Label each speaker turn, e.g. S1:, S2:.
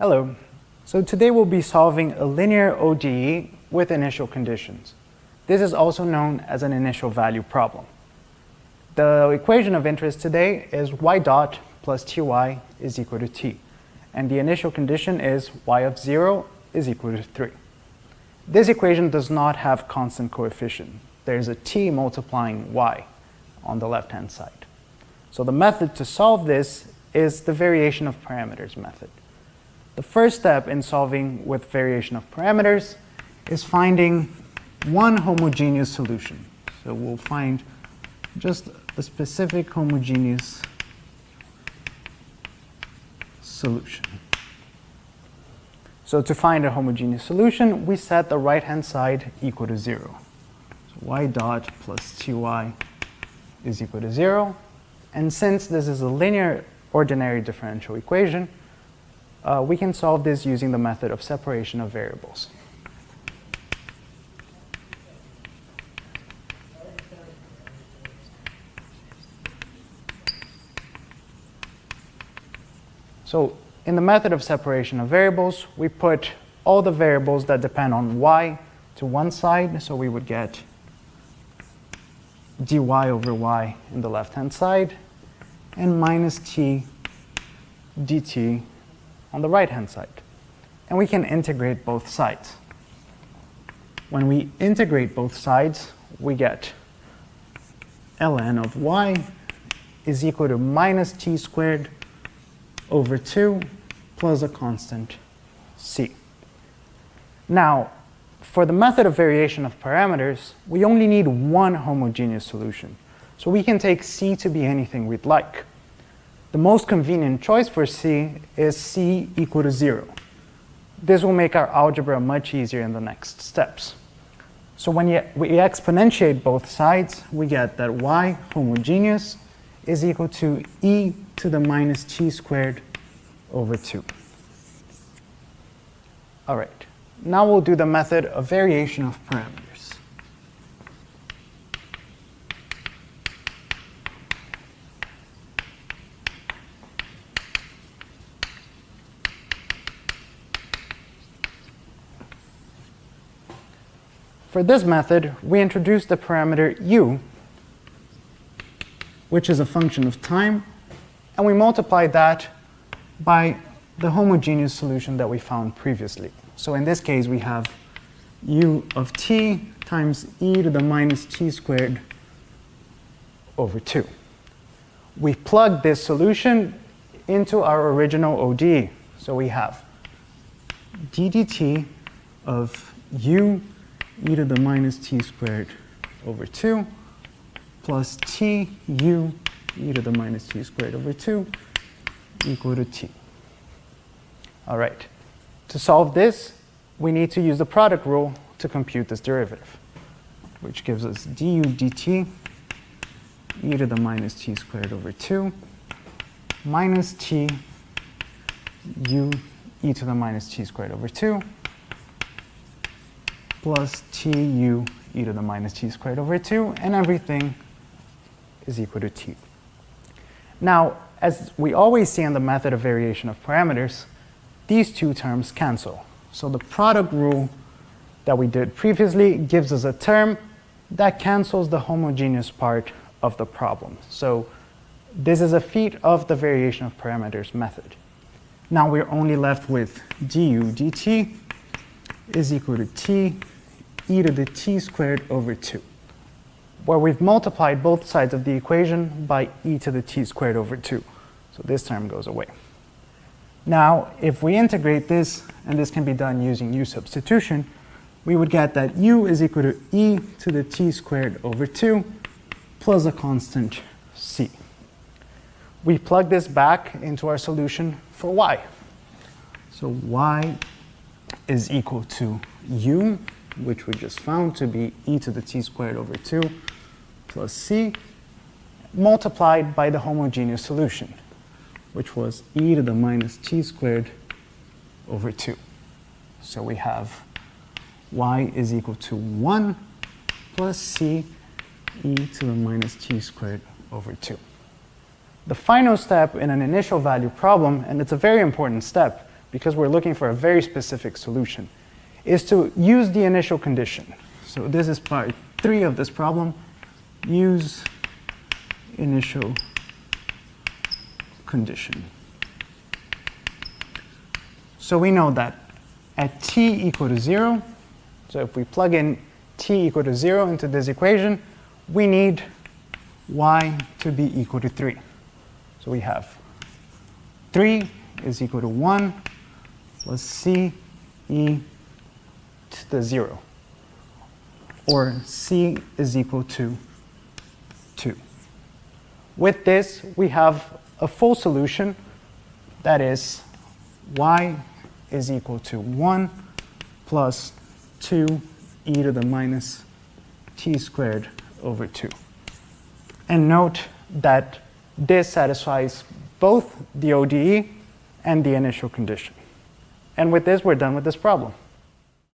S1: Hello. So today we'll be solving a linear ODE with initial conditions. This is also known as an initial value problem. The equation of interest today is y dot plus ty is equal to t. And the initial condition is y of 0 is equal to 3. This equation does not have constant coefficient. There's a t multiplying y on the left-hand side. So the method to solve this is the variation of parameters method. The first step in solving with variation of parameters is finding one homogeneous solution. So we'll find just a specific homogeneous solution. So to find a homogeneous solution, we set the right-hand side equal to 0. So y dot plus ty is equal to 0. And since this is a linear ordinary differential equation, we can solve this using the method of separation of variables. So in the method of separation of variables, we put all the variables that depend on y to one side. So we would get dy over y in the left-hand side and minus t dt on the right-hand side. And we can integrate both sides. When we integrate both sides, we get ln of y is equal to minus t squared over 2 plus a constant c. Now, for the method of variation of parameters, we only need one homogeneous solution. So we can take c to be anything we'd like. The most convenient choice for c is c equal to 0. This will make our algebra much easier in the next steps. So when we exponentiate both sides, we get that y homogeneous is equal to e to the minus t squared over 2. All right, now we'll do the method of variation of parameters. For this method, we introduce the parameter u, which is a function of time, and we multiply that by the homogeneous solution that we found previously. So in this case, we have u of t times e to the minus t squared over 2. We plug this solution into our original ODE. So we have d dt of u e to the minus t squared over 2 plus t u e to the minus t squared over 2 equal to t. All right. To solve this, we need to use the product rule to compute this derivative, which gives us du dt e to the minus t squared over 2 minus t u e to the minus t squared over 2 plus tu e to the minus t squared over 2, and everything is equal to t. Now, as we always see in the method of variation of parameters, these two terms cancel. So the product rule that we did previously gives us a term that cancels the homogeneous part of the problem. So this is a feat of the variation of parameters method. Now we're only left with du dt is equal to t e to the t squared over 2, where we've multiplied both sides of the equation by e to the t squared over 2. So this term goes away. Now, if we integrate this, and this can be done using u substitution, we would get that u is equal to e to the t squared over 2 plus a constant c. We plug this back into our solution for y. So y is equal to u, which we just found to be e to the t squared over 2 plus c, multiplied by the homogeneous solution, which was e to the minus t squared over 2. So we have y is equal to 1 plus c e to the minus t squared over 2. The final step in an initial value problem, and it's a very important step because we're looking for a very specific solution, is to use the initial condition. So this is part 3 of this problem. Use initial condition. So we know that at t equal to 0, so if we plug in t equal to 0 into this equation, we need y to be equal to 3. So we have 3 is equal to 1 plus c e to the 0, or c is equal to 2. With this, we have a full solution, that is y is equal to 1 plus 2 e to the minus t squared over 2. And note that this satisfies both the ODE and the initial condition. And with this, we're done with this problem.